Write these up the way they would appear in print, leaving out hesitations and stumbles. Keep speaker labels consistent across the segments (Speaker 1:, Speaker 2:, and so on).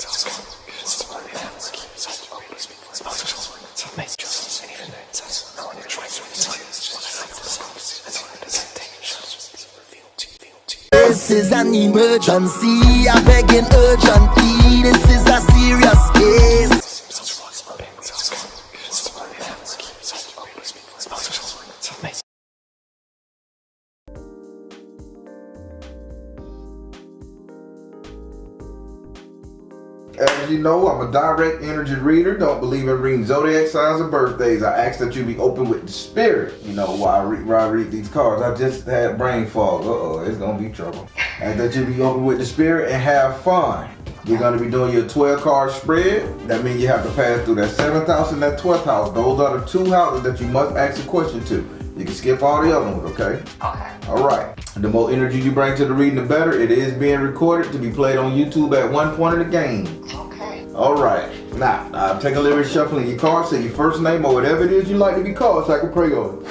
Speaker 1: This is an emergency, I begging urgently. This is a serious case.
Speaker 2: As you know, I'm a direct energy reader. Don't believe in reading zodiac signs or birthdays. I ask that you be open with the spirit. You know, while I read these cards. I just had brain fog. It's gonna be trouble. Ask that you be open with the spirit and have fun. We're gonna be doing your 12 card spread. That means you have to pass through that 7th house and that 12th house. Those are the two houses that you must ask a question to. You can skip all the other ones, okay?
Speaker 3: Okay.
Speaker 2: All right. The more energy you bring to the reading, the better. It is being recorded to be played on YouTube at one point in the game.
Speaker 3: Okay.
Speaker 2: All right. Now, take a little bit of shuffling your cards. Say your first name or whatever it is you like to be called so I can pray on it.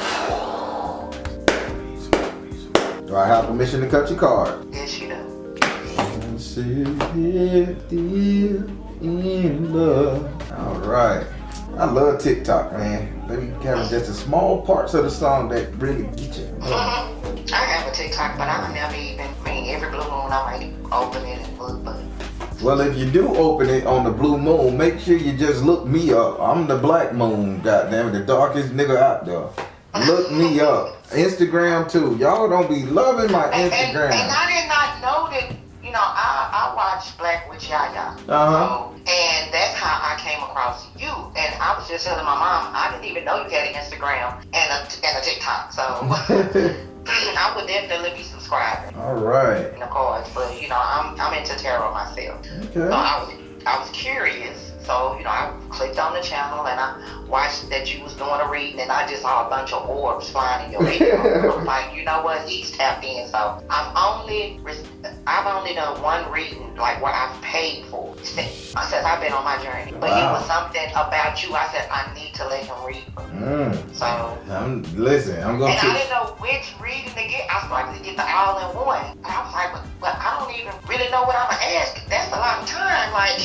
Speaker 2: Do I have permission to cut your card?
Speaker 3: Yes, you do.
Speaker 2: In love. All right. I love TikTok, man. They be having just the small parts of the song that really get you.
Speaker 3: I have a TikTok, but I never even, every blue moon I might open it and look, but.
Speaker 2: Well, if you do open it on the blue moon, make sure you just look me up. I'm the black moon, goddammit, the darkest nigga out there. Look me up. Instagram too. Y'all don't be loving my Instagram.
Speaker 3: And I did not know that, I watched Black with Yaya.
Speaker 2: Uh-huh.
Speaker 3: And that's how I came across you. And I was just telling my mom, I didn't even know you had an Instagram and a TikTok. So I would definitely be subscribing.
Speaker 2: All right.
Speaker 3: Of course, but I'm into tarot myself.
Speaker 2: Okay.
Speaker 3: So I was curious. So, I clicked on the channel and I watched that you was doing a reading and I just saw a bunch of orbs flying in your head. I was like, you know what, he's tapped in. So I've only done one reading, like what I've paid for since I've been on my journey. But it was something about you. I said, I need to let him read. So
Speaker 2: I'm gonna.
Speaker 3: And I didn't know which reading to get. I started to get the all-in-one. And I was like, but I don't even really know what I'm gonna ask. That's a lot of time. Like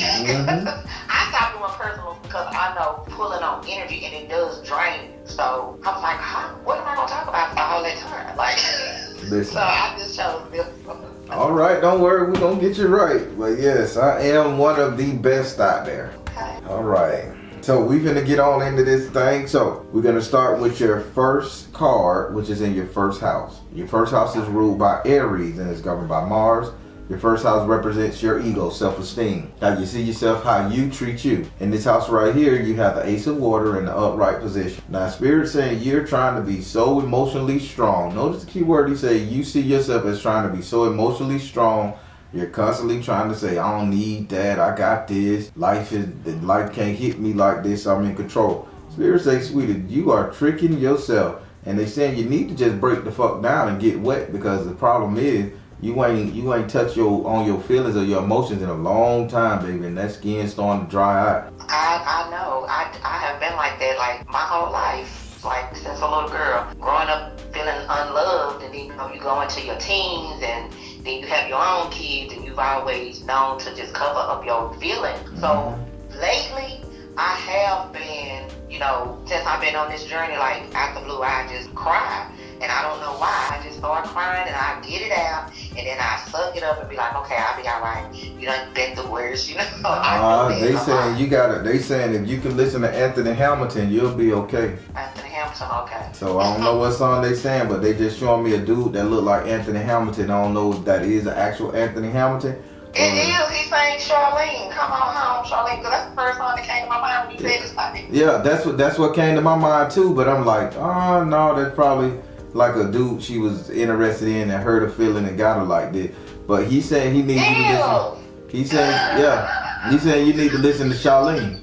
Speaker 3: I stopped doing personals because I know pulling on energy and it does drain you. So I was like, what am I gonna talk about for all that time? Like, so I just chose this one.
Speaker 2: All right, don't worry, we're gonna get you right. But yes, I am one of the best out there.
Speaker 3: Okay.
Speaker 2: All right. So we're gonna get on into this thing. So we're gonna start with your first card, which is in your first house. Your first house is ruled by Aries and is governed by Mars. Your first house represents your ego, self-esteem. How you see yourself, how you treat you. In this house right here, you have the Ace of Water in the upright position. Now, Spirit's saying you're trying to be so emotionally strong. Notice the key word he said, you see yourself as trying to be so emotionally strong. You're constantly trying to say, I don't need that, I got this. Life can't hit me like this, I'm in control. Spirit says, sweetie, you are tricking yourself. And they saying you need to just break the fuck down and get wet, because the problem is, you ain't touched on your feelings or your emotions in a long time, baby, and that skin's starting to dry out.
Speaker 3: I know. I have been like that like my whole life, like since a little girl. Growing up feeling unloved, and then you go into your teens, and then you have your own kids, and you've always known to just cover up your feelings. So lately, I have been, since I've been on this journey, like out the blue, I just cry. And I don't know why. I just start crying and I get it out, and then I suck it up and be like, okay, I'll be all right. You done been through worse, They
Speaker 2: saying if you can listen to Anthony Hamilton, you'll be okay.
Speaker 3: Anthony Hamilton, okay.
Speaker 2: So I don't know what song they saying, but they just showing me a dude that look like Anthony Hamilton. I don't know if that is the actual Anthony Hamilton.
Speaker 3: It is. He's saying Charlene. Come on home, Charlene, because that's the first song that came to my mind when you said this topic.
Speaker 2: Yeah, that's what came to my mind too. But I'm like, oh no, that's probably like a dude she was interested in and heard a feeling and got her like this. But he's saying he needs you to listen. He's saying you need to listen to Charlene.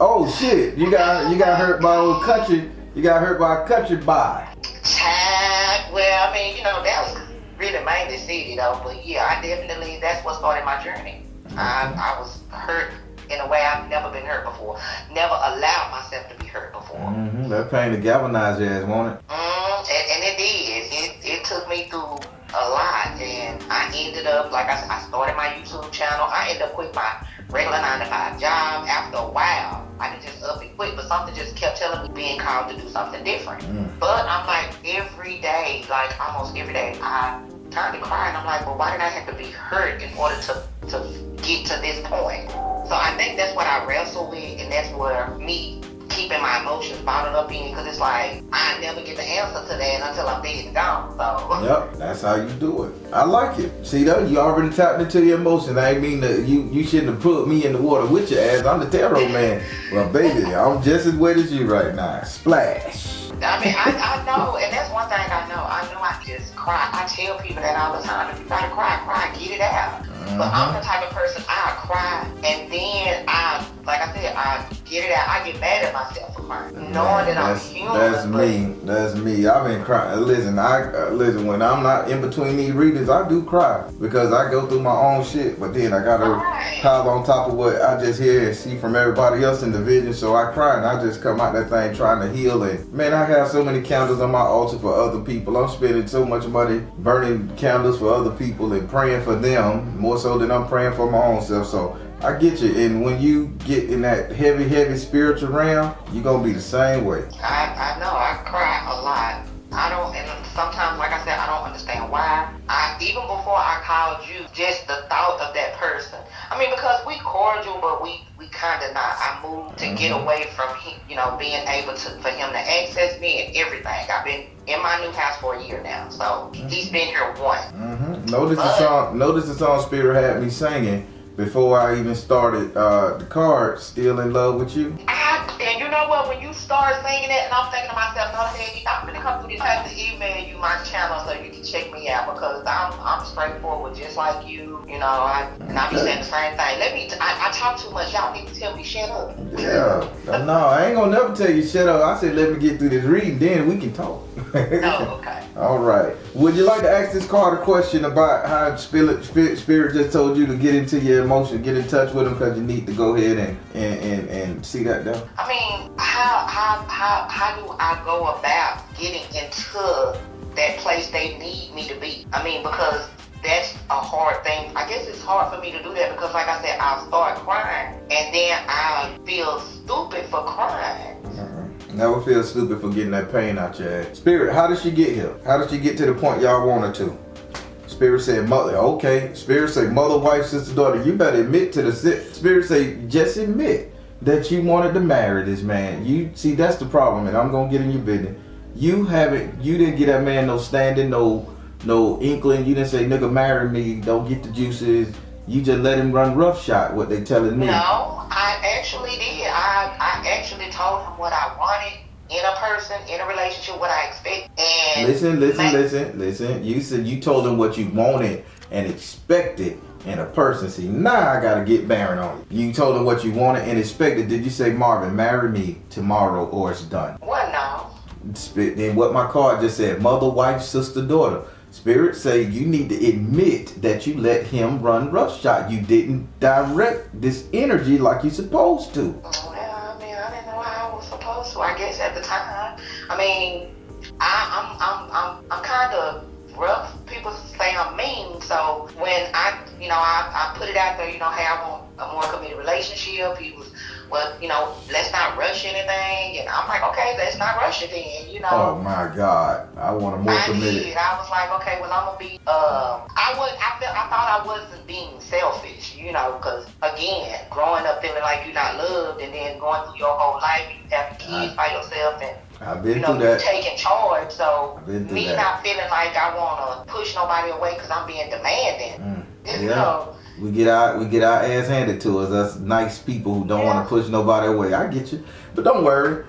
Speaker 2: Oh shit! You got hurt by old country. You got hurt by a country boy.
Speaker 3: Well, that was really mainly city though. But yeah, I definitely, that's what started my journey. I was hurt in a way I've never been hurt before. Never allowed myself to be hurt before.
Speaker 2: That pain to galvanize your ass, won't it?
Speaker 3: And it did. It took me through a lot, and I ended up, like I said, I started my YouTube channel. I ended up quitting my regular 9-to-5 job. After a while, I could just up and quit, but something just kept telling me being called to do something different. But I'm like, every day, like almost every day, I turned to cry, and I'm like, well, why did I have to be hurt in order to get to this point? So I think that's what I wrestle with, and that's where me keeping my emotions bottled up in, because it's like I never get the answer to that until I'm dead and gone. So
Speaker 2: yep, that's how you do it. I like it. See though, you already tapped into your emotions. I ain't mean that you shouldn't have put me in the water with your ass. I'm the tarot man. Well, baby, I'm just as wet as you right now. Splash.
Speaker 3: I mean, I know, and that's one thing I know. I know I just cry. I tell people that all the time. If you gotta cry, get it out. But I'm the type of person, I cry, and then like I said, I get it out. I get mad at myself for crying, knowing that I'm human.
Speaker 2: That's me. I've been crying. Listen, listen. When I'm not in between these readings, I do cry because I go through my own shit. But then I gotta pile on top of what I just hear and see from everybody else in the vision. So I cry and I just come out that thing trying to heal. And man, I have so many candles on my altar for other people. I'm spending so much money burning candles for other people and praying for them more so than I'm praying for my own self. So I get you, and when you get in that heavy spiritual realm, you're gonna be the same way.
Speaker 3: I know, I cry a lot. I don't, and sometimes, like I said, I don't understand why. Even before I called you, just the thought of that person. I mean, because we cordial, but we kind of not. I moved to get away from him, being able for him to access me and everything. I've been in my new house for a year now, so he's been here once.
Speaker 2: Notice the song Spirit had me singing before I even started the card, Still in Love with You.
Speaker 3: And you know what, when you start singing it, and I'm thinking to myself, no, Daddy, I'm gonna come through this. I have to email you my channel so you can check me out, because I'm straightforward just like you. And I be saying the same thing. I talk too much. Y'all need to tell me shut up.
Speaker 2: Yeah. No, I ain't gonna never tell you shut up. I said let me get through this reading, then we can talk.
Speaker 3: Oh, okay.
Speaker 2: All right. Would you like to ask this card a question about how Spirit just told you to get into your emotion, get in touch with them, because you need to go ahead and see that though?
Speaker 3: I mean, how do I go about getting into that place they need me to be? I mean, because that's a hard thing. I guess it's hard for me to do that because, like I said, I'll start crying and then I feel stupid for crying.
Speaker 2: Never feel stupid for getting that pain out your ass. Spirit, how did she get here? How did she get to the point y'all want her to? Spirit said mother. Okay. Spirit say mother, wife, sister, daughter. You better admit to the Spirit say just admit that you wanted to marry this man. You see, that's the problem, and I'm gonna get in your business. You didn't get that man no standing, no inkling. You didn't say, nigga, marry me, don't get the juices. You just let him run roughshod, what they telling me.
Speaker 3: No, I actually did. I actually told him what I wanted in a person, in a relationship, what I expect. And listen. You said you told him what you wanted and expected in a person. See, now I gotta get barren on you. You told him what you wanted and expected. Did you say, Marvin, marry me tomorrow or it's done? Well, no.
Speaker 2: Then what my card just said, mother, wife, sister, daughter. Spirit say you need to admit that you let him run roughshod. You didn't direct this energy like you're supposed to.
Speaker 3: Well, I mean, I didn't know how I was supposed to. I guess at the time, I mean, I'm kind of rough. People say I'm mean, so when I put it out there, hey, I want a more committed relationship. He was, let's not rush anything, and I'm like, okay, let's not rush it then,
Speaker 2: Oh my God, I want a more committed.
Speaker 3: I was like, okay, well, I'm gonna be. I thought I wasn't being selfish, because again, growing up feeling like you're not loved, and then going through your whole life, you have kids by yourself, and
Speaker 2: I've been through that.
Speaker 3: You're taking charge. So me not feeling like I wanna push nobody away because I'm being demanding.
Speaker 2: We get our ass handed to us. Us nice people who don't want to push nobody away. I get you, but don't worry.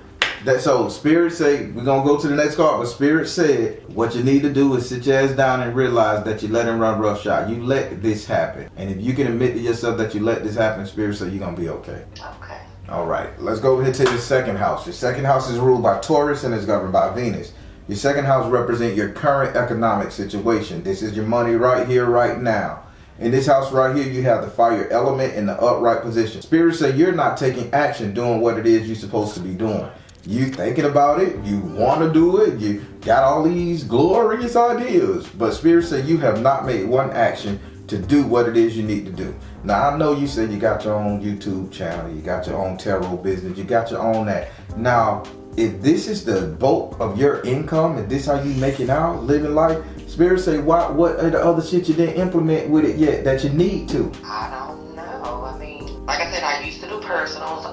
Speaker 2: So Spirit say we're gonna go to the next card. But Spirit said what you need to do is sit your ass down and realize that you let him run roughshod. You let this happen, and if you can admit to yourself that you let this happen, Spirit say you're gonna be okay.
Speaker 3: Okay.
Speaker 2: All right. Let's go ahead to your second house. Your second house is ruled by Taurus and is governed by Venus. Your second house represents your current economic situation. This is your money right here, right now. In this house right here, you have the fire element in the upright position. Spirit say you're not taking action doing what it is you're supposed to be doing. You thinking about it, you want to do it, you got all these glorious ideas, but Spirit said you have not made one action to do what it is you need to do. Now I know you said you got your own YouTube channel, you got your own tarot business, you got your own that. Now, if this is the bulk of your income and this how you making out, living life, Spirit say what are the other shit you didn't implement with it yet that you need to?
Speaker 3: I don't know. I mean, like I said, I used to do personals.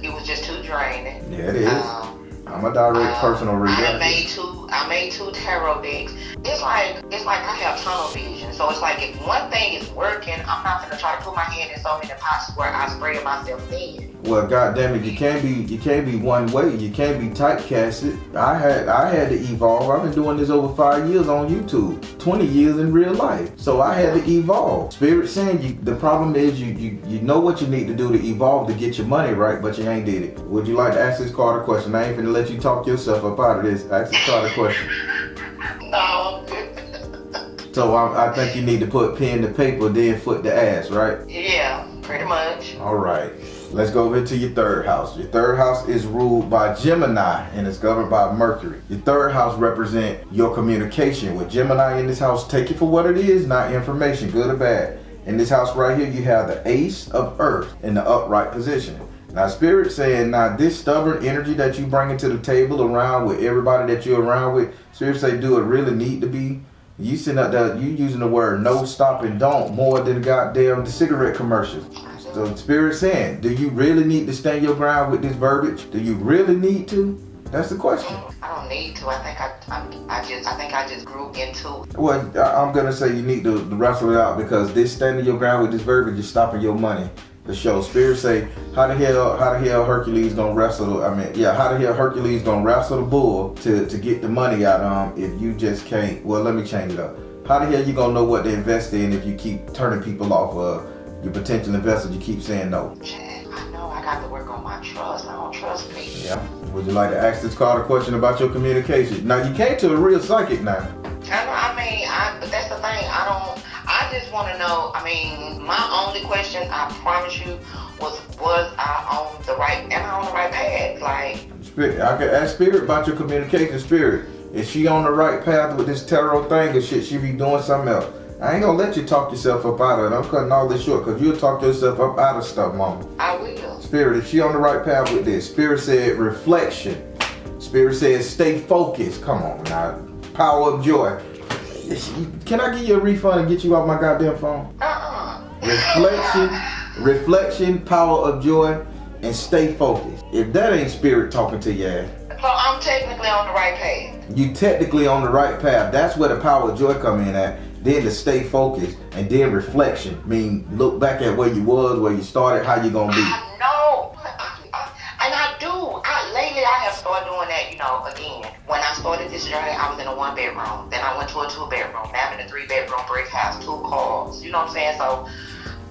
Speaker 3: It was just too draining.
Speaker 2: Yeah, it is. I'm a direct personal reader.
Speaker 3: I made two tarot decks. It's like I have tunnel vision. So it's like if one thing is working, I'm not gonna try to put my hand in so many pots where I spread myself thin.
Speaker 2: Well, goddamn it, you can't be one way. You can't be typecasted. I had to evolve. I've been doing this over 5 years on YouTube, 20 years in real life. So I had to evolve. Spirit saying the problem is you know what you need to do to evolve to get your money right, but you ain't did it. Would you like to ask this card a question? I ain't finna let you talk yourself up out of this. Ask this card a question.
Speaker 3: No.
Speaker 2: So I think you need to put pen to paper, then foot to ass, right?
Speaker 3: Yeah, pretty much.
Speaker 2: All right. Let's go over to your third house. Your third house is ruled by Gemini and it's governed by Mercury. Your third house represents your communication. With Gemini in this house, take it for what it is, not information, good or bad. In this house right here, you have the Ace of Earth in the upright position. Now, Spirit saying, now this stubborn energy that you bring into the table around with everybody that you're around with, Spirit say, do it really need to be? You sitting up there, you using the word no, stop, and don't more than goddamn the cigarette commercials. So Spirit saying, do you really need to stand your ground with this verbiage? Do you really need to? That's the question.
Speaker 3: I don't need to. I think I just grew into it.
Speaker 2: Well, I'm gonna say you need to wrestle it out because this standing your ground with this verbiage is stopping your money. The show. Spirit say, how the hell Hercules gonna wrestle? How the hell Hercules gonna wrestle the bull to get the money out of him if you just can't? Well, let me change it up. How the hell you gonna know what to invest in if you keep turning people off your potential investors? You keep saying no.
Speaker 3: I know I got to work on my trust. I don't trust people.
Speaker 2: Yeah. Would you like to ask this card a question about your communication? Now you came to a real psychic now.
Speaker 3: But that's the thing. I just want to know. I mean, my only question, I promise you, was I on the right? Am I on the right path? Like,
Speaker 2: Spirit, I could ask Spirit about your communication. Spirit, is she on the right path with this tarot thing, or shit? She be doing something else? I ain't gonna let you talk yourself up out of it. I'm cutting all this short because you'll talk yourself up out of stuff, mama.
Speaker 3: I will.
Speaker 2: Spirit, is she on the right path with this? Spirit said reflection. Spirit said stay focused. Come on now. Power of joy. Can I give you a refund and get you off my goddamn phone? Reflection, power of joy, and stay focused. If that ain't Spirit talking to your ass.
Speaker 3: So I'm technically on the right path.
Speaker 2: You technically on the right path. That's where the power of joy come in at. Then to stay focused, and then reflection. I mean, look back at where you was, where you started, how you gonna be.
Speaker 3: I know. And I do. Lately I have started doing that, again. When I started this journey, I was in a 1-bedroom. Then I went to a 2-bedroom. Now I'm in a 3-bedroom brick house, 2 cars. You know what I'm saying? So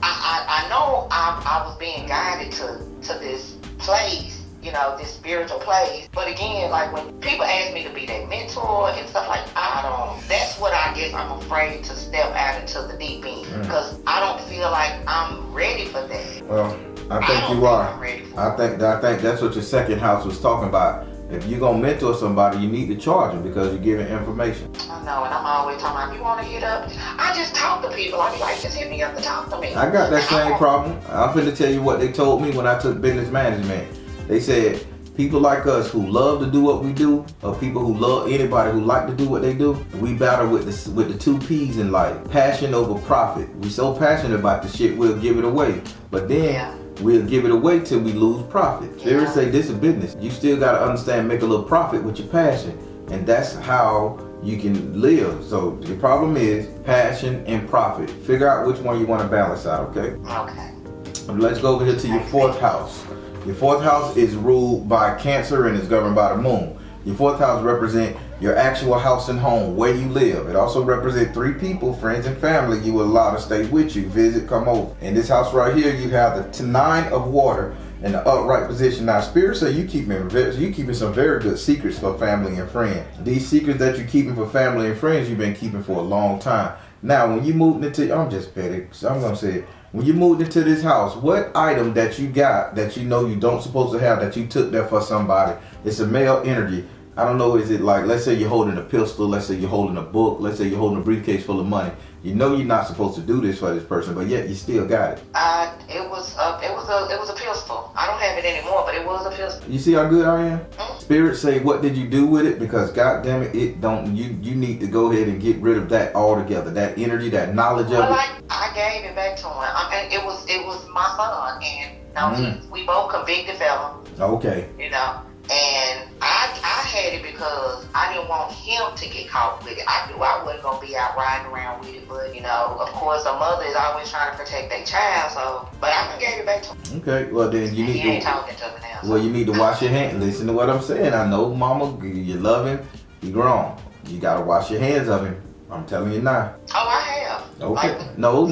Speaker 3: I know I was being guided to this place, this spiritual place. But again, like when people ask me to be their mentor and stuff like, that's what I guess I'm afraid to step out into the deep end. Because I don't feel like I'm ready for that.
Speaker 2: Well, I think you are. I think that's what your second house was talking about. If you're gonna mentor somebody, you need to charge them because you're giving information.
Speaker 3: I know, and I'm always talking about, you want to hit up? I just talk to people. I be like, just hit me up to talk to me.
Speaker 2: I got that same problem. I'm finna tell you what they told me when I took business management. They said people like us who love to do what we do, or people who love anybody who like to do what they do, we battle with the 2 P's in life: passion over profit. We so passionate about the shit, we'll give it away, but then we'll give it away till we lose profit. Spirit say this is business. You still gotta understand, make a little profit with your passion, and that's how you can live. So the problem is passion and profit. Figure out which one you want to balance out. Okay.
Speaker 3: Okay.
Speaker 2: Let's go over here to your 4th house. Your 4th house is ruled by Cancer and is governed by the moon. Your 4th house represents your actual house and home, where you live. It also represents 3 people, friends and family you will allow to stay with you, visit, come over. In this house right here, you have the 9 of water in the upright position. Now, Spirit say you keeping some very good secrets for family and friends. These secrets that you're keeping for family and friends, you've been keeping for a long time. Now, when you moved into, I'm just petty, so I'm gonna say it. When you moved into this house, what item that you got that you know you don't supposed to have that you took there for somebody? It's a male energy. I don't know, is it like, let's say you're holding a pistol, let's say you're holding a book, let's say you're holding a briefcase full of money. You know you're not supposed to do this for this person, but yet you still got it.
Speaker 3: It was a pistol. I don't have it anymore, but it was a pistol.
Speaker 2: You see how good I am?
Speaker 3: Mm-hmm.
Speaker 2: Spirit say, what did you do with it? Because God damn it, you need to go ahead and get rid of that altogether. That energy, that knowledge of it.
Speaker 3: I gave it back to him. I mean, it was my son, and we both convicted felons.
Speaker 2: Okay.
Speaker 3: And I had it because I didn't want him to get caught with it. I knew I wasn't going to be out riding around with it, but, of course, a mother is always trying to protect their child, so, but I gave it back to him.
Speaker 2: Okay, well then you need
Speaker 3: he ain't talking to me now.
Speaker 2: Well, you need to wash your hands. Listen to what I'm saying. I know, mama, you love him, he grown. You got to wash your hands of him. I'm telling you now.
Speaker 3: Oh, I have.
Speaker 2: Okay. No,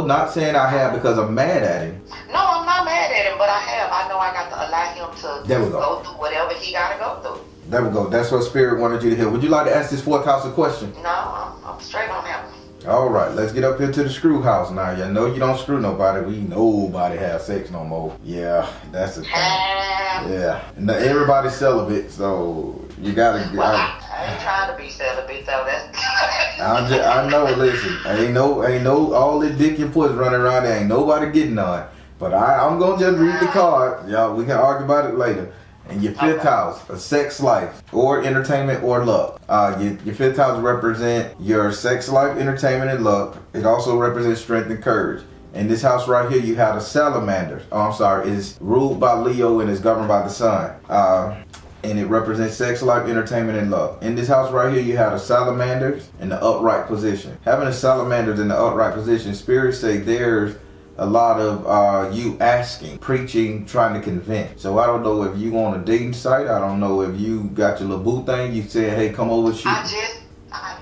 Speaker 2: not saying I have because I'm mad at him.
Speaker 3: No, I'm not mad at him, but I have. I know I got to allow him to go through whatever he got to go through.
Speaker 2: There we go. That's what Spirit wanted you to hear. Would you like to ask this fourth house a question?
Speaker 3: No, I'm straight on that one.
Speaker 2: All right, let's get up here to the screw house now. You know you don't screw nobody. Nobody have sex no more. Yeah, that's the thing. Yeah. Now, everybody's celibate, so you gotta.
Speaker 3: I ain't trying to be celibate, so that's.
Speaker 2: I know. Listen, ain't no all the dick and puss running around there. Ain't nobody getting on. But I'm gonna just read the card. Y'all, we can argue about it later. And your fifth house, a sex life, or entertainment, or luck. Your fifth house represents your sex life, entertainment, and luck. It also represents strength and courage. In this house right here, you have a salamander. It's ruled by Leo and is governed by the sun. And it represents sex life, entertainment, and luck. In this house right here, you have the salamanders in the upright position. Having the salamanders in the upright position, spirits say there's a lot of you asking, preaching, trying to convince. So I don't know if you on a dating site. I don't know if you got your little boo thing. You said, hey, come over, shoot.
Speaker 3: I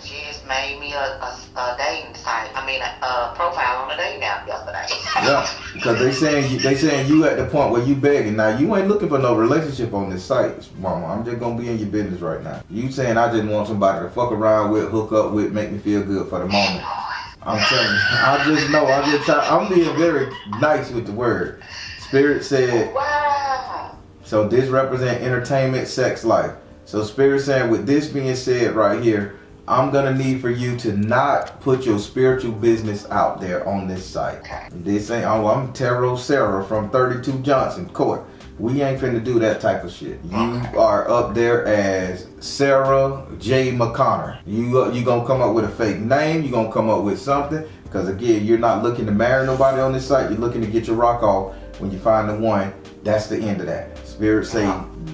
Speaker 3: just made me a dating site. I mean, a profile on a dating app yesterday.
Speaker 2: Yeah, because they saying you at the point where you begging. Now you ain't looking for no relationship on this site, mama. I'm just gonna be in your business right now. You saying I just want somebody to fuck around with, hook up with, make me feel good for the moment. I'm telling you, I just know. I'm being very nice with the word. Spirit said.
Speaker 3: Wow.
Speaker 2: So this represents entertainment, sex life. So Spirit saying, with this being said right here, I'm gonna need for you to not put your spiritual business out there on this site.
Speaker 3: Okay.
Speaker 2: This ain't. Oh, I'm Tarot Sarah from 32 Johnson Court. We ain't finna do that type of shit. You are up there as Sarah J. McConnor. You gonna come up with a fake name. You gonna come up with something. Because again, you're not looking to marry nobody on this site. You're looking to get your rock off. When you find the one, that's the end of that. Spirit say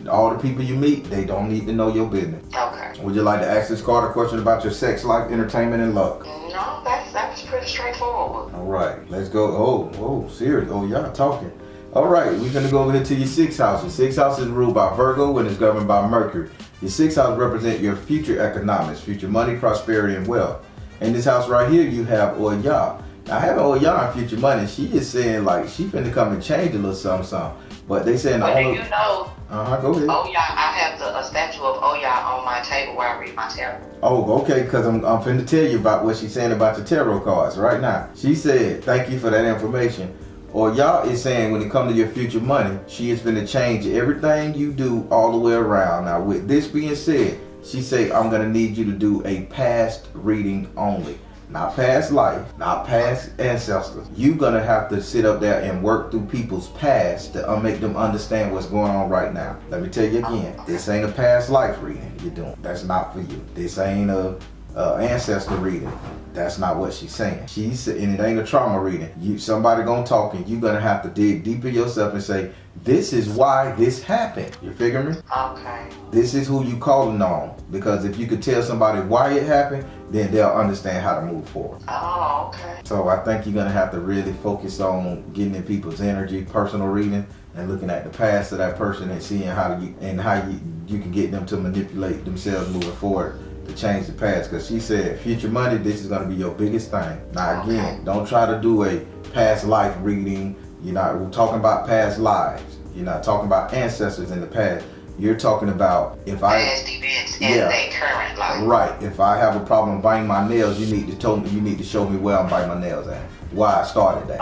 Speaker 2: all the people you meet, they don't need to know your business.
Speaker 3: Okay.
Speaker 2: Would you like to ask this card a question about your sex life, entertainment, and luck?
Speaker 3: No, that's pretty straightforward.
Speaker 2: All right, let's go. Oh, serious. Oh, y'all talking. All right, we're going to go over here to your sixth house. Your sixth house is ruled by Virgo and is governed by Mercury. Your sixth house represents your future economics, future money, prosperity, and wealth. In this house right here, you have Oya. Now, having Oya in future money, she is saying like she finna come and change a little something. But they saying
Speaker 3: but do you know?
Speaker 2: Go ahead.
Speaker 3: Oya, I have a statue of Oya on my table where I read my tarot.
Speaker 2: Oh, okay, because I'm finna tell you about what she's saying about the tarot cards right now. She said, thank you for that information. Or y'all is saying when it comes to your future money, she is finna change everything you do all the way around. Now with this being said, she say I'm gonna need you to do a past reading only. Not past life, not past ancestors. You gonna have to sit up there and work through people's past to make them understand what's going on right now. Let me tell you again, this ain't a past life reading you're doing. That's not for you. This ain't a ancestor reading. That's not what she's saying. She said, and it ain't a trauma reading. Somebody gonna talk and you gonna have to dig deep in yourself and say, this is why this happened. You figure me?
Speaker 3: Okay.
Speaker 2: This is who you calling on. Because if you could tell somebody why it happened, then they'll understand how to move forward.
Speaker 3: Oh, okay.
Speaker 2: So I think you're gonna have to really focus on getting in people's energy, personal reading, and looking at the past of that person and seeing how you can get them to manipulate themselves moving forward to change the past. Because she said future money, this is going to be your biggest thing. Now again, don't try to do a past life reading. You're not talking about past lives. You're not talking about ancestors in the past. You're talking about
Speaker 3: past events in their current life.
Speaker 2: Right. If I have a problem biting my nails, you need to show me where I'm biting my nails at. Why I started that.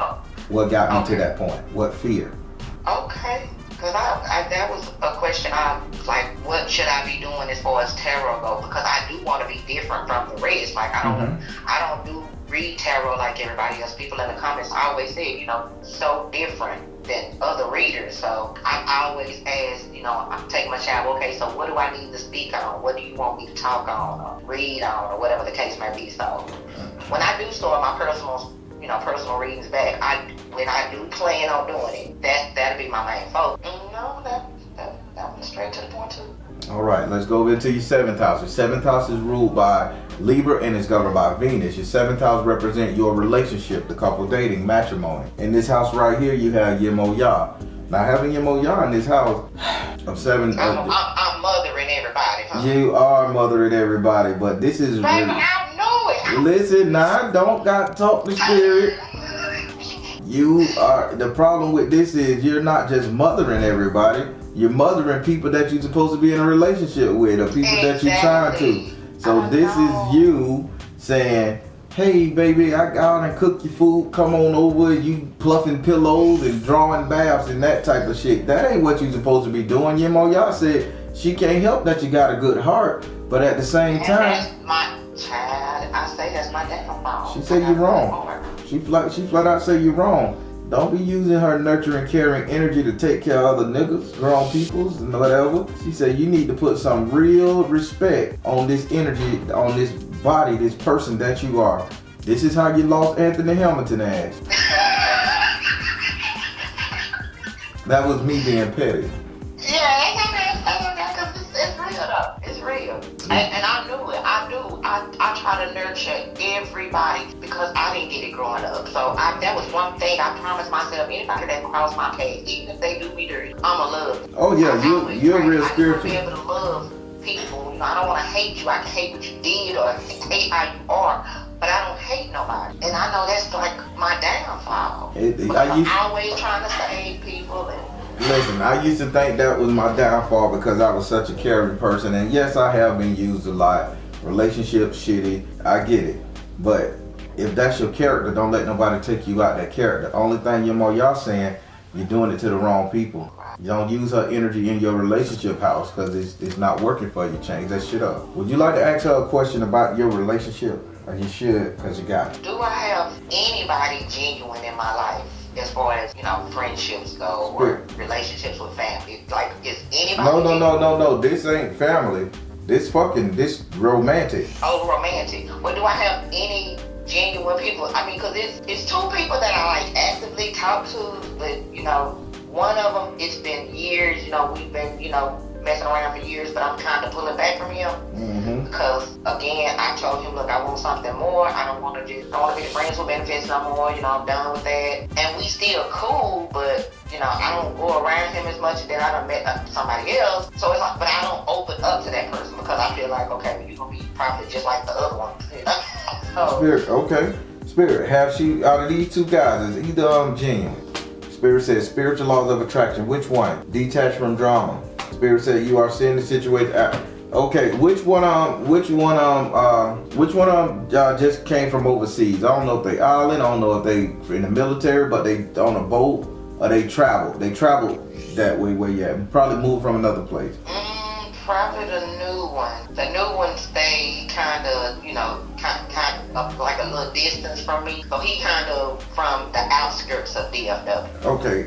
Speaker 2: What got me to that point? What fear?
Speaker 3: Okay. Because that was a question I was like, what should I be doing as far as tarot go? Because I do want to be different from the rest. Like I don't do read tarot like everybody else. People in the comments always say, so different than other readers. So I always ask, I take my shower, okay, so what do I need to speak on? What do you want me to talk on or read on or whatever the case may be? So when I do start my personal readings back, when I do plan on doing it, that'll be my main focus. That went straight to the point too.
Speaker 2: All right, let's go into your 7th house. Your 7th house is ruled by Libra and is governed by Venus. Your 7th house represents your relationship, the couple dating, matrimony. In this house right here, you have Yemoya. Now, having Yemoya in this house of 7...
Speaker 3: I'm mothering everybody, huh?
Speaker 2: You are mothering everybody, but this is...
Speaker 3: Baby, I know it.
Speaker 2: Listen, now, I don't got to talk to spirit. You are... The problem with this is you're not just mothering everybody. You're mothering people that you're supposed to be in a relationship with, or people that you're trying to. So this is you saying, hey baby, I got and cook your food, come on over, you pluffing pillows and drawing baths and that type of shit. That ain't what you're supposed to be doing. Yemoya said she can't help that you got a good heart, but at the same time,
Speaker 3: that's my child. I say that's my downfall.
Speaker 2: She said you're wrong. She flat out say you're wrong. Don't be using her nurturing, caring energy to take care of other niggas, grown peoples, and whatever. She said you need to put some real respect on this energy, on this body, this person that you are. This is how you lost Anthony Hamilton ass. That was me being petty.
Speaker 3: Yeah, because it's real though. It's real. And I knew it. I try to nurture everybody because I didn't get it growing up. So that was one thing I promised myself. Anybody that crossed my path, even if they do me dirty, I'ma love them.
Speaker 2: Oh yeah, you're real spiritual.
Speaker 3: I just want to be able to love people. I don't want to hate you. I can hate what you did or hate how you are. But I don't hate nobody. And I know that's like my downfall. I'm always trying to save people and...
Speaker 2: Listen, I used to think that was my downfall because I was such a caring person. And yes, I have been used a lot. Relationships shitty. I get it. But if that's your character, don't let nobody take you out that character. Only thing y'all saying, you're doing it to the wrong people. You don't use her energy in your relationship house because it's not working for you. Change that shit up. Would you like to ask her a question about your relationship? Or you should, because you got it.
Speaker 3: Do I have anybody genuine in my life? As far as, friendships go or relationships with family. Like, is anybody...
Speaker 2: No. This ain't family. This romantic.
Speaker 3: Oh, romantic. Well, do I have any genuine people? I mean, because it's two people that I, like, actively talk to. But, one of them, it's been years. We've been, messing around for years. But I'm kind of pulling back from him.
Speaker 2: Mm-hmm.
Speaker 3: Because, again, I told him, look, I want something more. I don't want to be friends with benefits no more. I'm done with that. And we still cool, but, I don't go around him as much. Then I done met somebody else. So it's like, but I don't open up to that person because I feel like, okay, well, you're going to be probably just like the other one. So,
Speaker 2: Spirit, okay. Spirit, have she, out of these two guys, is either genuine? Spirit says, spiritual laws of attraction. Which one? Detached from drama. Spirit said, you are seeing the situation. Okay, which one just came from overseas? I don't know if they island, I don't know if they in the military, but they on a boat or they traveled. They traveled that way where you at. Probably moved from another place.
Speaker 3: Probably the new one. The new one stayed kind of like a little distance from me. So he kind of from the outskirts of DFW.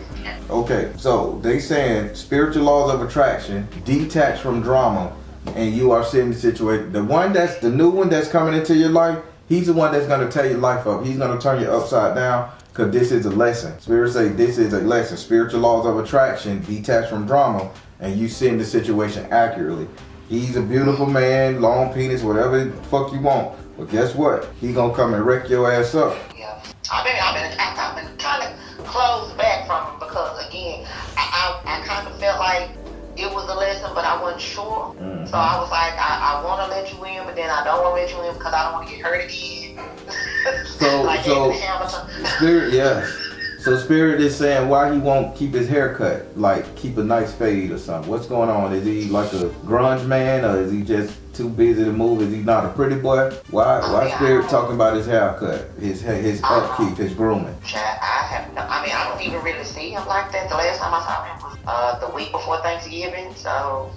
Speaker 3: Okay. So they saying spiritual laws of attraction, detached from drama. And you are seeing the situation. The new one that's coming into your life, he's the one that's going to tear your life up. He's going to turn you upside down because this is a lesson. Spirit say this is a lesson. Spiritual laws of attraction, detached from drama, and you seeing the situation accurately. He's a beautiful man, long penis, whatever the fuck you want. But guess what? He's going to come and wreck your ass up. Yeah. I've been kind of closed back from him because, again, I kind of felt like it was a lesson, but I wasn't sure. Mm-hmm. So I was like, I want to let you in, but then I don't want to let you in because I don't want to get hurt again.
Speaker 2: Spirit, yes. So Spirit is saying why he won't keep his hair cut, like keep a nice fade or something. What's going on? Is he like a grunge man, or is he just too busy to move? Is he not a pretty boy? Why Spirit talking about his haircut, his upkeep, his grooming?
Speaker 3: I even really see him like that. The last time I saw him was the week before Thanksgiving. So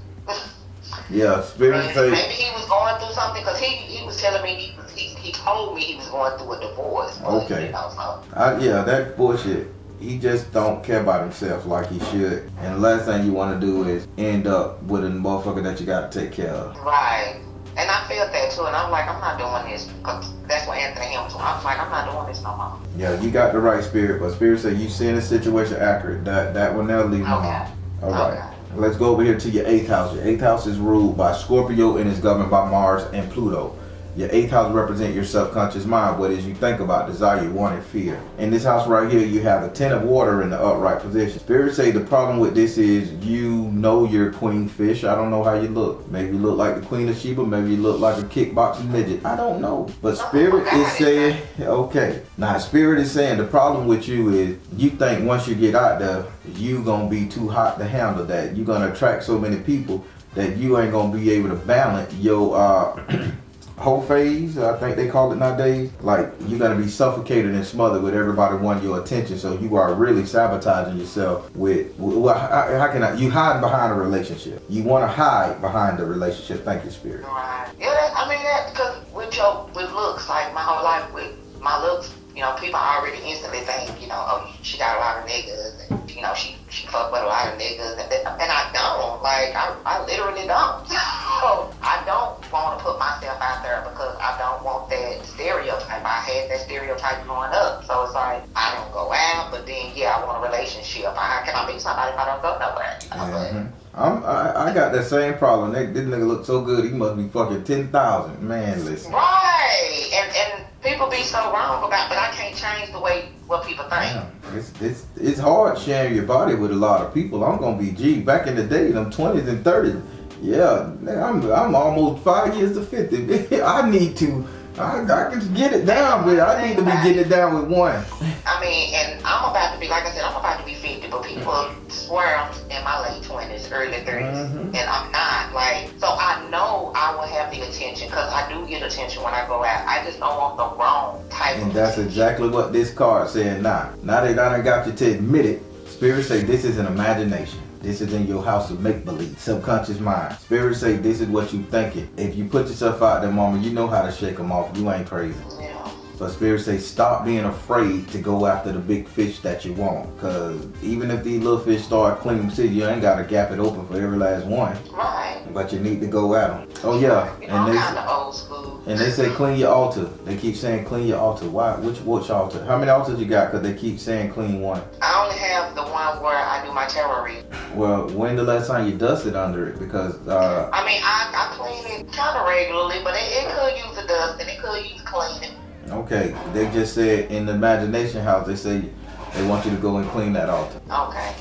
Speaker 2: Yeah, spirit say
Speaker 3: maybe he was going through something because he was telling me he told me he was going through a divorce.
Speaker 2: Okay.
Speaker 3: You know, so.
Speaker 2: Yeah, that's bullshit. He just don't care about himself like he should. And the last thing you want to do is end up with a motherfucker that you got to take care of.
Speaker 3: Right. And I felt that too. And I'm like, I'm not doing this. Cause that's what Anthony Hamilton told me. I was like, I'm not doing this no more.
Speaker 2: Yeah, you got the right spirit. But spirit say you seeing the situation accurate. That will never leave my mind. All right.
Speaker 3: Okay.
Speaker 2: Let's go over here to your 8th house. Your 8th house is ruled by Scorpio and is governed by Mars and Pluto. Your 8th house represents your subconscious mind, what is you think about, desire, want, and fear. In this house right here, you have the 10 of water in the upright position. Spirit say the problem with this is you know you're queen fish. I don't know how you look. Maybe you look like the queen of Sheba. Maybe you look like a kickboxing midget. I don't know. But spirit is saying, okay. Now, spirit is saying the problem with you is you think once you get out there, you gonna be too hot to handle that. You're gonna attract so many people that you ain't gonna be able to balance your whole phase, I think they call it nowadays. Like you're gonna be suffocated and smothered with everybody wanting your attention. So you are really sabotaging yourself with how can you hide behind a relationship? You want to hide behind the relationship. Thank you, spirit.
Speaker 3: Right. Yeah, I mean that because with looks, like my whole life with my looks, you know, people already instantly think, you know, oh, she got a lot of niggas, and you know, she fuck with a lot of niggas, and I don't. Like I literally don't. So I don't want to put myself out there because I don't want that stereotype. I had that stereotype growing up. So it's like, I don't go out, but then, yeah, I want a relationship. How can I meet somebody if I don't go nowhere?
Speaker 2: I got that same problem. This nigga look so good, he must be fucking 10,000. Man, listen.
Speaker 3: Right. And people be so wrong about, but I can't change the way what people think.
Speaker 2: Yeah, it's hard sharing your body with a lot of people. I'm gonna be G. Back in the day, them 20s and 30s. Yeah, I'm almost 5 years to 50. I need to. I can get it down, but I need to be getting it down with one.
Speaker 3: I mean, and I'm about to be, like I said, I'm about to be 50, but people swear I'm in my late 20s, early 30s, and I'm not. Like, so I know I will have the attention, because I do get attention when I go out. I just don't want the wrong type
Speaker 2: And
Speaker 3: of
Speaker 2: that's
Speaker 3: attention.
Speaker 2: exactly what this card saying now. Now that I done got you to admit it, Spirit say this is an imagination. This is in your house of make-believe, subconscious mind. Spirit say this is what you thinking. If you put yourself out there, mama, you know how to shake them off. You ain't crazy.
Speaker 3: Yeah.
Speaker 2: But Spirit say stop being afraid to go after the big fish that you want. Because even if these little fish start clinging to you, you ain't got to gap it open for every last one.
Speaker 3: Right.
Speaker 2: But you need to go at them. Oh yeah.
Speaker 3: You know, I'm kind of old school.
Speaker 2: And they say clean your altar. They keep saying clean your altar. Why? Which altar? How many altars you got? Because they keep saying clean one.
Speaker 3: I only have the one where I do my tarot reading.
Speaker 2: Well, when the last time you dusted under it? Because
Speaker 3: I mean, I clean it kind of regularly, but it could use the dust and it could use cleaning.
Speaker 2: okay, they just said in the imagination house, they say they want you to go and clean that altar.
Speaker 3: Okay.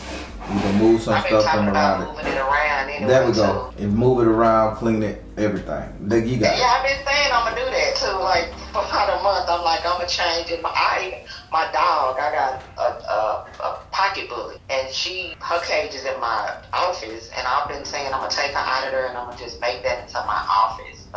Speaker 2: You can move some
Speaker 3: I've been
Speaker 2: stuff from
Speaker 3: talking about
Speaker 2: around
Speaker 3: moving it around anyway.
Speaker 2: There we go. And move it around, clean it, everything. You got it.
Speaker 3: Yeah, I've been saying I'm gonna do that too. Like for about a month, I'm like I'm gonna change it. My dog, I got a pocket bully, and her cage is in my office, and I've been saying I'm gonna take her out of there and I'm gonna just make that into my office.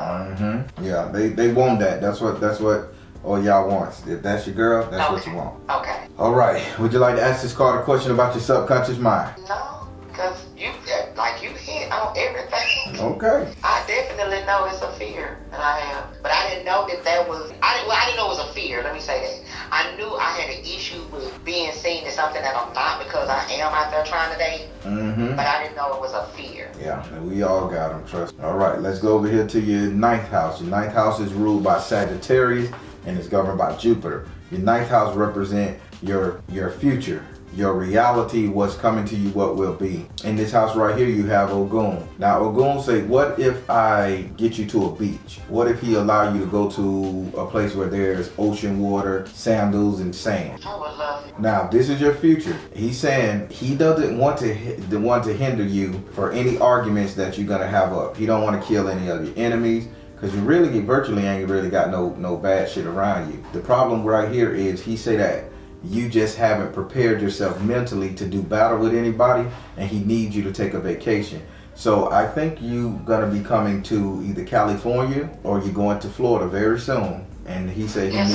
Speaker 2: Yeah, they want that. That's what all y'all wants. If that's your girl, that's what you want.
Speaker 3: Okay.
Speaker 2: All right. Would you like to ask this card a question about your subconscious mind?
Speaker 3: No, because you hit on everything.
Speaker 2: Okay.
Speaker 3: I definitely know it's a fear that I have, but I didn't know that was. I didn't know it was a fear. Let me say that. I knew I had an issue with being seen as something that I'm not because I am out there trying to date. But I didn't know it was a fear.
Speaker 2: Yeah, and we all got them. Trust me. All right. Let's go over here to your 9th house. Your 9th house is ruled by Sagittarius and is governed by Jupiter. Your 9th house represents your future. Your reality, what's coming to you, what will be. In this house right here, you have Ogun. Now, Ogun say, what if I get you to a beach? What if he allow you to go to a place where there's ocean water, sandals, and sand?
Speaker 3: I would love it.
Speaker 2: Now, this is your future. He's saying he doesn't want to hinder you for any arguments that you're gonna have up. He don't want to kill any of your enemies. Because you really virtually ain't really got no bad shit around you. The problem right here is he say that you just haven't prepared yourself mentally to do battle with anybody, and he needs you to take a vacation. So I think you gonna be coming to either California or you're going to Florida very soon. And he said he needs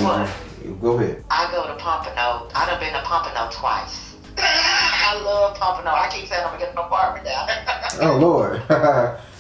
Speaker 2: you. Go ahead.
Speaker 3: I go to Pompano. I done been to Pompano twice. Pompano. I keep saying I'm gonna get an apartment down there.
Speaker 2: Oh Lord.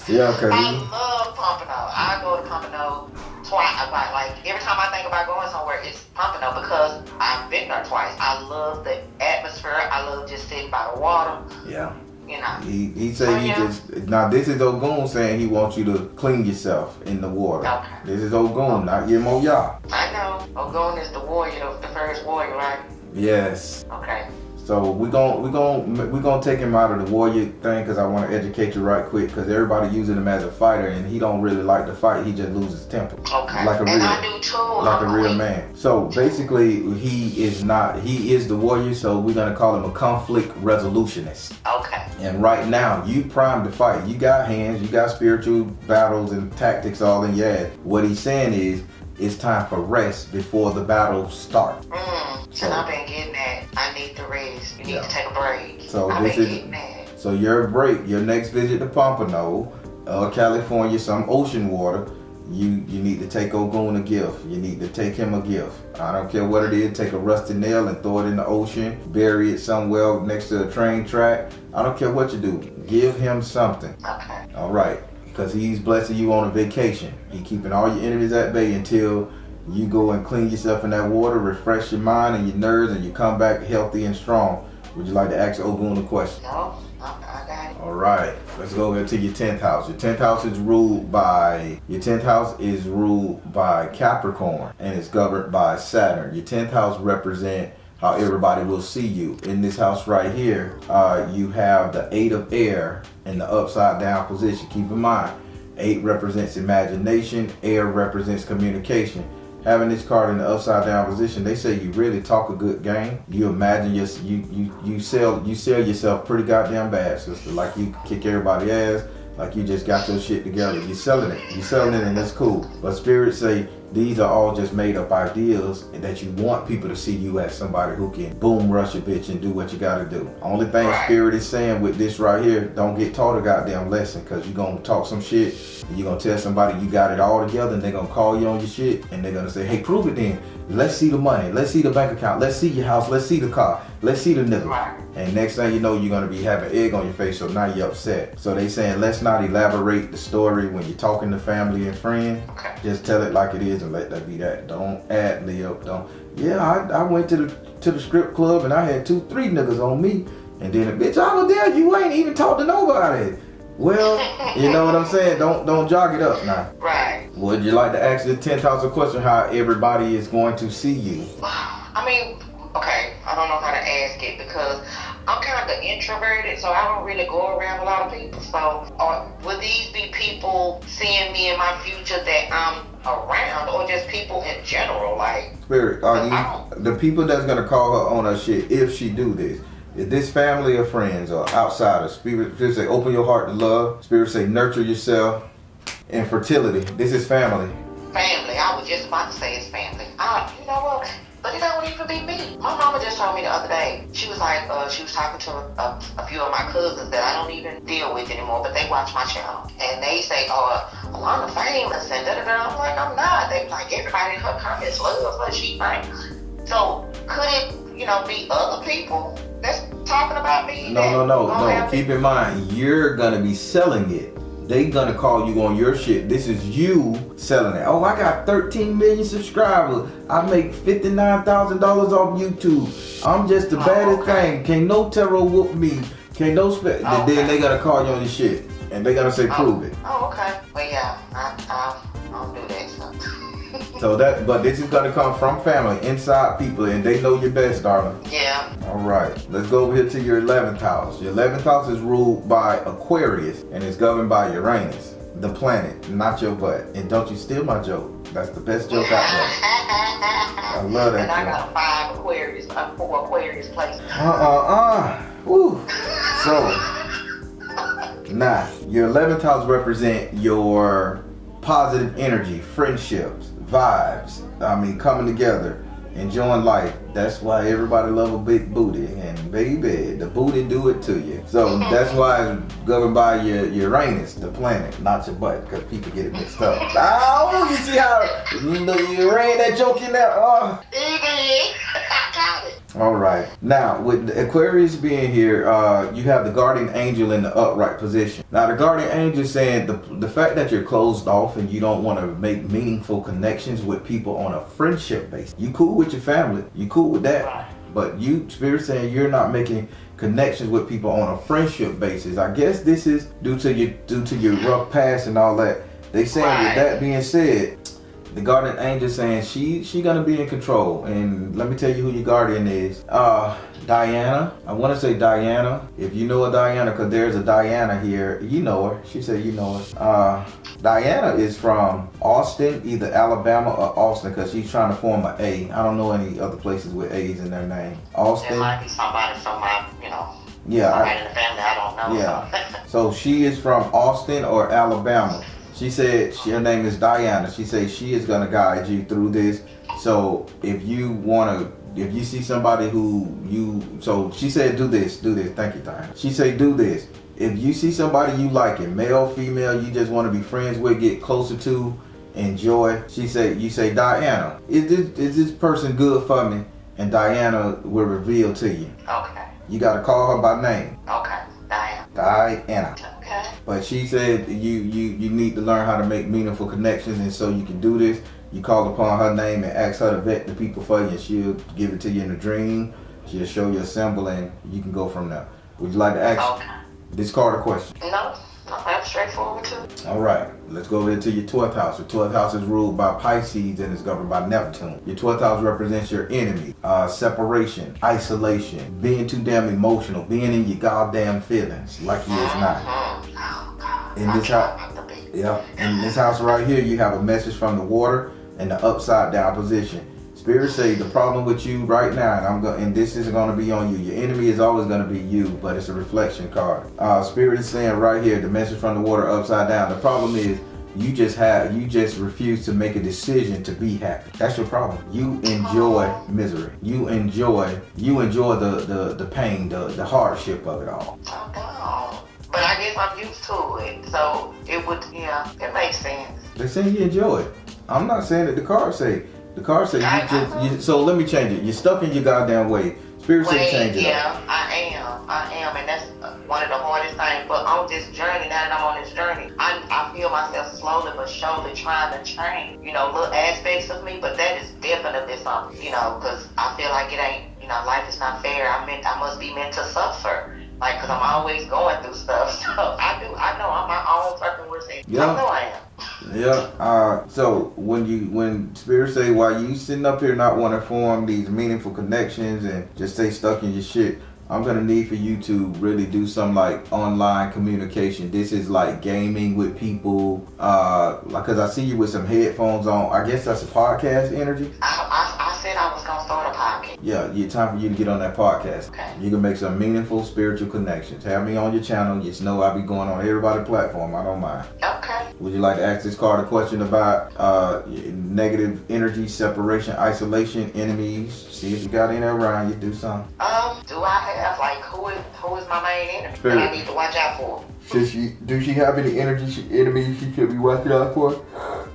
Speaker 2: Yeah, cause
Speaker 3: I love Pompano. I go to Pompano twice. Like every time I think about going somewhere, it's Pompano because I've been there twice. I love the atmosphere. I love just sitting by the water.
Speaker 2: yeah.
Speaker 3: You know.
Speaker 2: He said now this is Ogun saying he wants you to clean yourself in the water.
Speaker 3: Okay.
Speaker 2: This is Ogun, not Yemoya.
Speaker 3: I know. Ogun is the warrior, the first warrior, right?
Speaker 2: Yes.
Speaker 3: Okay.
Speaker 2: So we gonna take him out of the warrior thing because I want to educate you right quick because everybody using him as a fighter and he don't really like to fight. He just loses temper.
Speaker 3: Okay.
Speaker 2: Like a
Speaker 3: and
Speaker 2: real,
Speaker 3: I do too.
Speaker 2: like a real man. So basically, he is the warrior. So we're gonna call him a conflict resolutionist.
Speaker 3: Okay.
Speaker 2: And right now, you primed to fight. You got hands. You got spiritual battles and tactics all in your head. What he's saying is, it's time for rest before the battle starts.
Speaker 3: So I've been getting that. I need to rest. You need to take a break.
Speaker 2: So
Speaker 3: I've
Speaker 2: this
Speaker 3: been
Speaker 2: is
Speaker 3: getting that.
Speaker 2: so your break, your next visit to Pompano, California, some ocean water. You need to take Ogun a gift. You need to take him a gift. I don't care what it is. Take a rusty nail and throw it in the ocean. Bury it somewhere next to a train track. I don't care what you do. Give him something.
Speaker 3: Okay.
Speaker 2: All right. Because he's blessing you on a vacation. He keeping all your enemies at bay until you go and clean yourself in that water, refresh your mind and your nerves, and you come back healthy and strong. Would you like to ask Ogun a question?
Speaker 3: No, I got it.
Speaker 2: All right, let's go into your 10th house. Your 10th house is ruled by Capricorn and it's governed by Saturn. Your 10th house represents how everybody will see you. In this house right here, you have the 8 of air in the upside down position. Keep in mind, 8 represents imagination, air represents communication. Having this card in the upside down position, they say you really talk a good game. You imagine you sell yourself pretty goddamn bad, sister. Like you kick everybody's ass, like you just got your shit together. You're selling it and that's cool. But spirits say these are all just made up ideas and that you want people to see you as somebody who can boom rush a bitch and do what you gotta do. Only thing spirit is saying with this right here, don't get taught a goddamn lesson because you're gonna talk some shit and you're gonna tell somebody you got it all together and they're gonna call you on your shit and they're gonna say, hey, prove it then. Let's see the money. Let's see the bank account. Let's see your house. Let's see the car. Let's see the nigga. And next thing you know, you're gonna be having egg on your face, so now you're upset. So they saying, let's not elaborate the story when you're talking to family and friends.
Speaker 3: Okay.
Speaker 2: Just tell it like it is and let that be that. Don't ad lib. Don't. Yeah, I went to the strip club and I had 2-3 niggas on me, and then a bitch, I was there. You ain't even talked to nobody. Well, you know what I'm saying? Don't jog it up now.
Speaker 3: Right.
Speaker 2: Would you like to ask the 10th house a question? How everybody is going to see you?
Speaker 3: I mean, okay, I don't know how to ask it because I'm kind of introverted, so I don't really go around a lot of people. So, will these be people seeing me in my future that I'm around, or just people in general? Like,
Speaker 2: Spirit, the people that's gonna call her on her shit if she do this? Is this family or friends or outsiders? Spirit say open your heart to love. Spirit say nurture yourself. And fertility. This is family.
Speaker 3: Family. I was just about to say it's family. You know what? But it don't even be me. My mama just told me the other day. She was like, she was talking to a few of my cousins that I don't even deal with anymore, but they watch my channel. And they say, well, I'm famous and da-da-da. I'm like, I'm not. They like, everybody in her comments loves what she thinks. So could it, be other people that's talking about me?
Speaker 2: No. Keep in mind, you're gonna be selling it. They gonna call you on your shit. This is you selling it. Oh, I got 13 million subscribers. I make $59,000 off YouTube. I'm just the baddest thing. Can't no terror whoop me. Can't no Then they gonna call you on your shit, and they gonna say prove it.
Speaker 3: Oh, okay. Well, yeah, I don't do that. So.
Speaker 2: But this is gonna come from family, inside people, and they know you best, darling.
Speaker 3: Yeah.
Speaker 2: All right, let's go over here to your 11th house. Your 11th house is ruled by Aquarius, and it's governed by Uranus, the planet, not your butt. And don't you steal my joke. That's the best joke out there. I love that
Speaker 3: and I
Speaker 2: joke.
Speaker 3: got 4 Aquarius places.
Speaker 2: Woo. So, now, your 11th house represent your positive energy, friendships, vibes. Coming together, enjoying life. That's why everybody love a big booty, and baby, the booty do it to you. So that's why it's governed by your Uranus, the planet, not your butt, because people get it mixed up. Oh, you see how you ran that joke in there? Oh.
Speaker 3: I got it.
Speaker 2: All right. Now, with the Aquarius being here, you have the guardian angel in the upright position. Now, the guardian angel saying the fact that you're closed off and you don't want to make meaningful connections with people on a friendship basis. You cool with your family. You cool with that.
Speaker 3: Right.
Speaker 2: But you, Spirit saying you're not making connections with people on a friendship basis. I guess this is due to your rough past and all that. They saying with that being said, the guardian angel saying she gonna be in control. And let me tell you who your guardian is. Diana. I want to say Diana. If you know a Diana, because there's a Diana here. You know her. She said you know her. Diana is from Austin, either Alabama or Austin, because she's trying to form an A. I don't know any other places with A's in their name. Austin.
Speaker 3: It might be somebody from my,
Speaker 2: yeah,
Speaker 3: somebody in the family I don't know.
Speaker 2: Yeah. So she is from Austin or Alabama. She said her name is Diana. She said she is gonna guide you through this. So if you see somebody so she said do this. Thank you, Diana. She said do this. If you see somebody you like it, male, female, you just want to be friends with, get closer to, enjoy. You say Diana, is this person good for me? And Diana will reveal to you.
Speaker 3: Okay.
Speaker 2: You gotta call her by name.
Speaker 3: Okay.
Speaker 2: Diana.
Speaker 3: Okay.
Speaker 2: But she said you need to learn how to make meaningful connections, and so you can do this. You call upon her name and ask her to vet the people for you, and she'll give it to you in a dream. She'll show you a symbol, and you can go from there. Would you like to ask this card a question?
Speaker 3: No, I'm straightforward too.
Speaker 2: All right, let's go into your 12th house. Your 12th house is ruled by Pisces and is governed by Neptune. Your 12th house represents your enemy, separation, isolation, being too damn emotional, being in your goddamn feelings like he is not. In this house, in this house right here, you have a message from the water and the upside down position. Spirit say the problem with you right now, and this is going to be on you. Your enemy is always going to be you, but it's a reflection card. Spirit is saying right here, the message from the water upside down. The problem is you just refuse to make a decision to be happy. That's your problem. You enjoy misery. You enjoy the pain, the hardship of it all.
Speaker 3: But I guess I'm used to it, so it makes sense.
Speaker 2: They say you enjoy it. I'm not saying that the cards say. The cards say so let me change it. You're stuck in your goddamn way. Spirit say change it.
Speaker 3: Yeah, I am, and that's one of the hardest things. But on this journey, now that I'm on this journey, I feel myself slowly but surely trying to change, little aspects of me. But that is definitely something, because I feel like it ain't, life is not fair. I must be meant to suffer. Like, because I'm always going through stuff. So I know I'm my own fucking worst enemy. Yeah. I know I am.
Speaker 2: Yeah. So when Spirit say while you sitting up here not want to form these meaningful connections and just stay stuck in your shit, I'm gonna need for you to really do some like online communication. This is like gaming with people. Because I see you with some headphones on. I guess that's a podcast energy.
Speaker 3: I said I was gonna start a podcast.
Speaker 2: Yeah, it's time for you to get on that podcast.
Speaker 3: Okay.
Speaker 2: You can make some meaningful spiritual connections. Have me on your channel. You just know I'll be going on everybody's platform. I don't mind.
Speaker 3: Okay.
Speaker 2: Would you like to ask this card a question about negative energy, separation, isolation, enemies? See if you got any around you. Do something.
Speaker 3: Do I have who is my main enemy that I need to watch out for?
Speaker 2: Do she have any enemies she should be watching out for?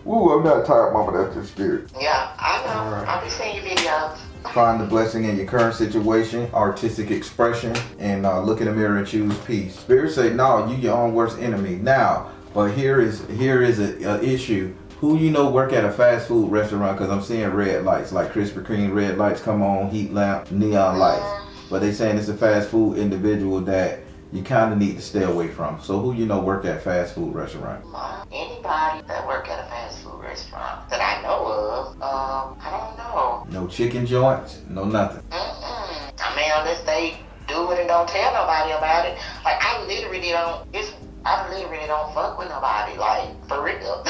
Speaker 2: Ooh, I'm not tired, Mama. That's the Spirit.
Speaker 3: Yeah, I know. Right. I'll be seeing your videos.
Speaker 2: Find the blessing in your current situation, artistic expression, and look in the mirror and choose peace. Spirit say, no, you your own worst enemy. Now, but here is a issue. Who work at a fast food restaurant? Because I'm seeing red lights, like Krispy Kreme red lights come on, heat lamp, neon lights. But they saying it's a fast food individual that you kind of need to stay away from. So who work at fast food restaurant?
Speaker 3: Anybody that work at a fast food restaurant that I know of, I don't know.
Speaker 2: No chicken joints, no nothing.
Speaker 3: I mean, unless they do it and don't tell nobody about it. Like I literally don't fuck with nobody, like for real.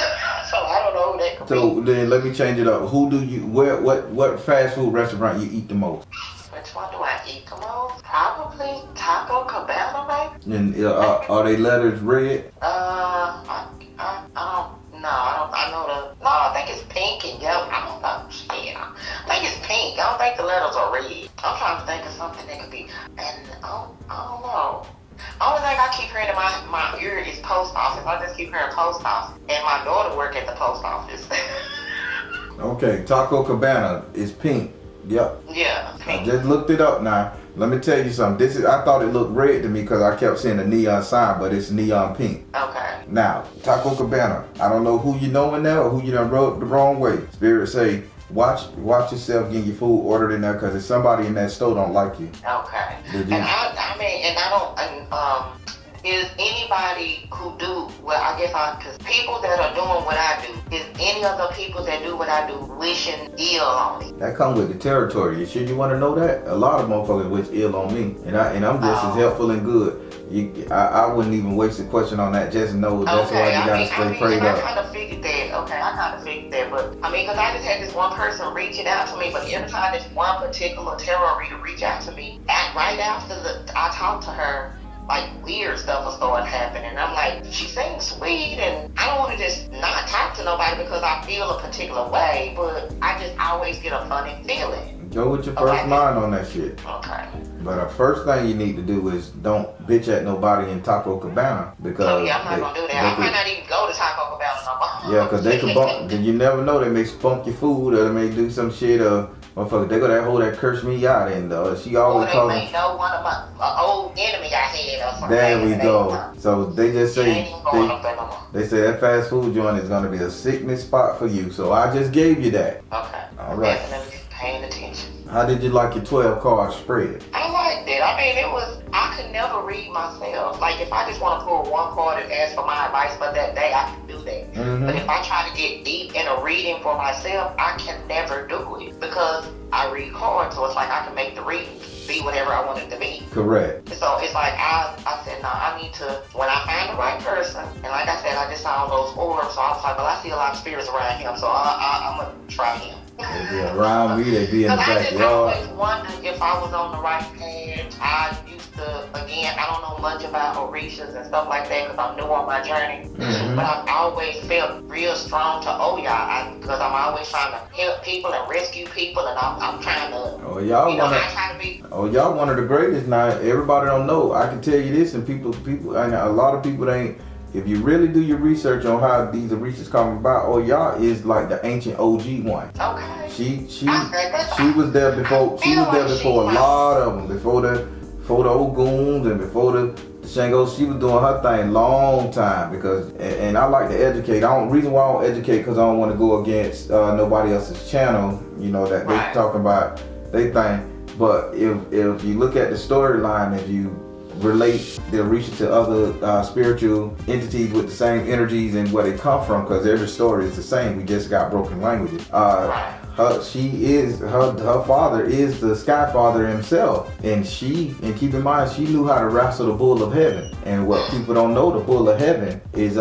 Speaker 3: So I don't know who that could be.
Speaker 2: So then let me change it up. What fast food restaurant you eat the most?
Speaker 3: Which one do I eat the most? Probably Taco Cabana, maybe.
Speaker 2: And are they letters red?
Speaker 3: I think it's pink and yellow. I don't know. Shit. I think it's pink. I don't think the letters are red. I'm trying to think of something that could be. And I don't know. Only thing I keep hearing in my ear is post office. I just keep hearing post office. And my daughter work at the post office.
Speaker 2: Okay, Taco Cabana is pink. Yep.
Speaker 3: Yeah, pink.
Speaker 2: I just looked it up now. Let me tell you something. I thought it looked red to me because I kept seeing a neon sign, but it's neon pink.
Speaker 3: Okay.
Speaker 2: Now, Taco Cabana. I don't know who you know in there or who you done rubbed the wrong way. Spirit say, watch yourself getting your food ordered in there because if somebody in that store don't like you.
Speaker 3: Okay.
Speaker 2: Did you?
Speaker 3: And is anybody who do, well, I guess because people that are doing what I do, is any of the people that do what I do wishing ill on me?
Speaker 2: That come with the territory. Should you want to know that? A lot of motherfuckers wish ill on me, and I'm just as helpful and good. I wouldn't even waste a question on that. Just know that's why you gotta stay prayed up.
Speaker 3: I kind of figured that. Okay, I kind of figured that, but because I just had this one person reaching out to me, but every time this one particular tarot reader reach out to me, right after I talked to her, like weird stuff was starting happening. And I'm like, she seems sweet, and I don't want to just not talk to nobody because I feel a particular way, but I just always get a funny feeling.
Speaker 2: Go with your first mind on that shit.
Speaker 3: Okay.
Speaker 2: But the first thing you need to do is don't bitch at nobody in Taco Cabana because
Speaker 3: I'm not gonna do that. I might not even go to Taco Cabana no more.
Speaker 2: Yeah, because they can bump. You never know, they may spunk your food or they may do some shit or motherfucker. They gonna hold that curse me out and she always calls.
Speaker 3: They may know one of my old enemy I had or something.
Speaker 2: There we go. So they just say they say that fast food joint is gonna be a sickness spot for you. So I just gave you that.
Speaker 3: Okay.
Speaker 2: All right.
Speaker 3: Definitely paying attention.
Speaker 2: How did you like your 12 card spread?
Speaker 3: I liked it. I could never read myself. Like if I just want to pull one card and ask for my advice for that day, I can do that.
Speaker 2: Mm-hmm.
Speaker 3: But if I try to get deep in a reading for myself, I can never do it because I read cards. So it's like I can make the reading be whatever I want it to be.
Speaker 2: Correct.
Speaker 3: So it's like I said, no, I need to, when I find the right person, and like I said, I just saw those orbs, so I was like, well, I see a lot of spirits around him, so I'm going to try him.
Speaker 2: They be around me, they be in the backyard.
Speaker 3: I just always wondered if I was on the right path. I used to, again, I don't know much about Orishas and stuff like that because I'm new on my journey.
Speaker 2: Mm-hmm.
Speaker 3: But I've always felt real strong to Oya because I'm always trying to help people and rescue people, and I'm trying to, I try to be.
Speaker 2: Oh, y'all one of the greatest now. Everybody don't know. I can tell you this, and people, and a lot of people ain't. If you really do your research on how these Orishas come about, y'all is like the ancient OG one.
Speaker 3: Okay.
Speaker 2: She was there before. She was there before a lot of them. Before the Oguns and before the Shangos. She was doing her thing long time because. And I like to educate. Reason why I don't educate because I don't want to go against nobody else's channel. You know that they talking about they thing. But if you look at the storyline, if you relate the Orisha to other spiritual entities with the same energies and where they come from, because every story is the same. We just got broken languages. Her father is the Sky Father himself, and keep in mind she knew how to wrestle the Bull of Heaven. And what people don't know, the Bull of Heaven is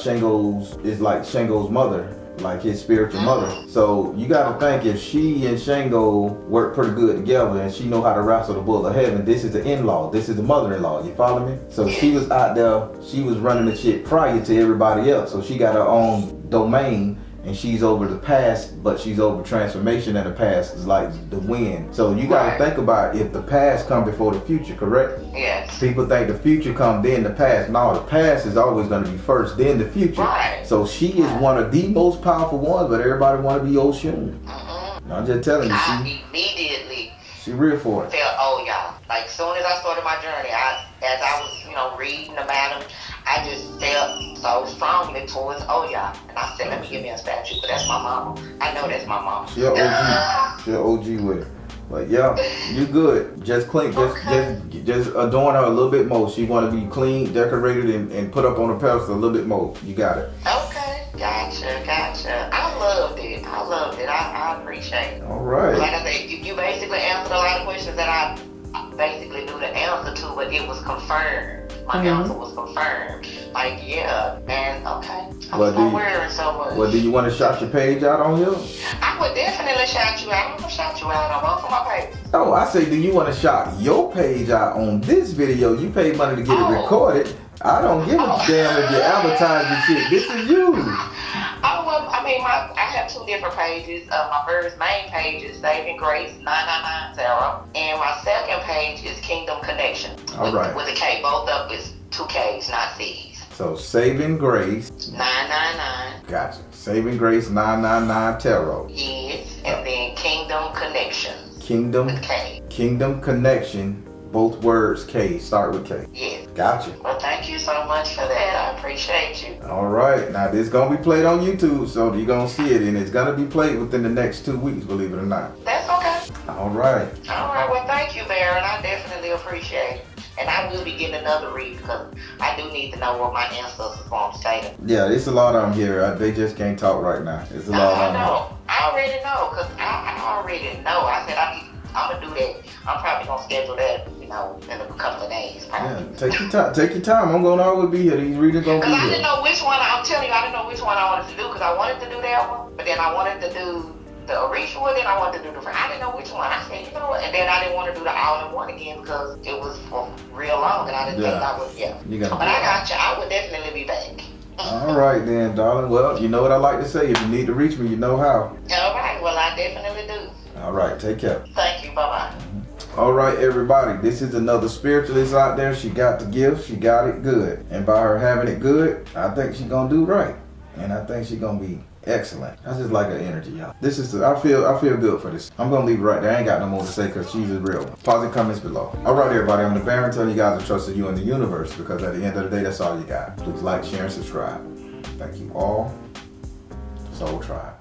Speaker 2: Shango's mother. Like his spiritual mother. So you gotta think if she and Shango work pretty good together and she know how to wrestle the Bull of Heaven, this is the in-law, this is the mother-in-law, you follow me? So she was out there, she was running the shit prior to everybody else. So she got her own domain and she's over the past, but she's over transformation, and the past is like the wind. So you gotta think about if the past come before the future, correct?
Speaker 3: Yes.
Speaker 2: People think the future come then the past. No, the past is always gonna be first, then the future.
Speaker 3: Right.
Speaker 2: So she is one of the most powerful ones, but everybody wanna be Oshun. I'm just telling you,
Speaker 3: I immediately
Speaker 2: she real for it.
Speaker 3: Felt y'all. Like soon as I started my journey, as I was, reading about them, I just felt so strongly towards Oya. And I said, let me give me a statue, but that's my mama. I know that's my mama.
Speaker 2: She an OG. She an OG with it. But yeah, you good. Just clean, just adorn her a little bit more. She want to be clean, decorated, and put up on the pedestal a little bit more. You got it.
Speaker 3: Okay, gotcha. I loved it. I appreciate it.
Speaker 2: All right.
Speaker 3: Like I said, you basically answered a lot of questions that I basically knew the answer to, but it was confirmed. My answer was confirmed. Like, yeah, man, okay. I was worrying so much.
Speaker 2: Well, do you want to shout your page out on here?
Speaker 3: I would definitely shout you out. I'm going to shout you out on both of my pages.
Speaker 2: Oh, I say, do you want to shout your page out on this video? You paid money to get it recorded. I don't give a damn if you're advertising shit. This is you.
Speaker 3: I have two different pages. My first main page is Saving Grace 999 Tarot, and my second page is Kingdom Connection.
Speaker 2: All right.
Speaker 3: With a K, both of them is 2 Ks, not C's.
Speaker 2: So Saving Grace
Speaker 3: 999.
Speaker 2: Gotcha. Saving Grace 999 Tarot.
Speaker 3: Yes, and then Kingdom Connections.
Speaker 2: Kingdom.
Speaker 3: with K.
Speaker 2: Kingdom Connection. Both words K. Start with K.
Speaker 3: Yes.
Speaker 2: Gotcha.
Speaker 3: Well, thank you so much for that. I appreciate you.
Speaker 2: All right. Now, this going to be played on YouTube, so you're going to see it, and it's going to be played within the next 2 weeks, believe it or not.
Speaker 3: That's okay.
Speaker 2: All right.
Speaker 3: All right. Well, thank you, Baron. I definitely appreciate it. And I will be getting another read because I do need to know what my ancestors want to say.
Speaker 2: Yeah, it's a lot of them here. They just can't talk right now. It's a lot of them.
Speaker 3: I know. I already know because I already know. I said I'm going to do that. I'm probably going to schedule that, in a couple of days. Probably.
Speaker 2: Yeah, take your time. Take your time. I'm going to always be here. These readers going to be
Speaker 3: Because I
Speaker 2: here.
Speaker 3: didn't know which one, I'm telling you, I didn't know which one I wanted to do because I wanted to do that one, but then I wanted to do the ritual, then I wanted to do the, I didn't know which one. I said, you know what, and then I didn't want to do the all-in-one again because it was for real long and I didn't think I would, But I got you. I would definitely be back.
Speaker 2: All right then, darling. Well, you know what I like to say. If you need to reach me, you know how.
Speaker 3: All right. Well, I definitely do.
Speaker 2: All right. Take care.
Speaker 3: Thank you. Bye-bye.
Speaker 2: All right, everybody. This is another spiritualist out there. She got the gift. She got it good. And by her having it good, I think she's going to do right. And I think she's going to be excellent. I just like her energy, y'all. This is, I feel good for this. I'm going to leave it right there. I ain't got no more to say because she's a real one. Positive comments below. All right, everybody. I'm the Baron telling you guys to trust in you and the universe because at the end of the day, that's all you got. Please like, share, and subscribe. Thank you all. Soul Tribe.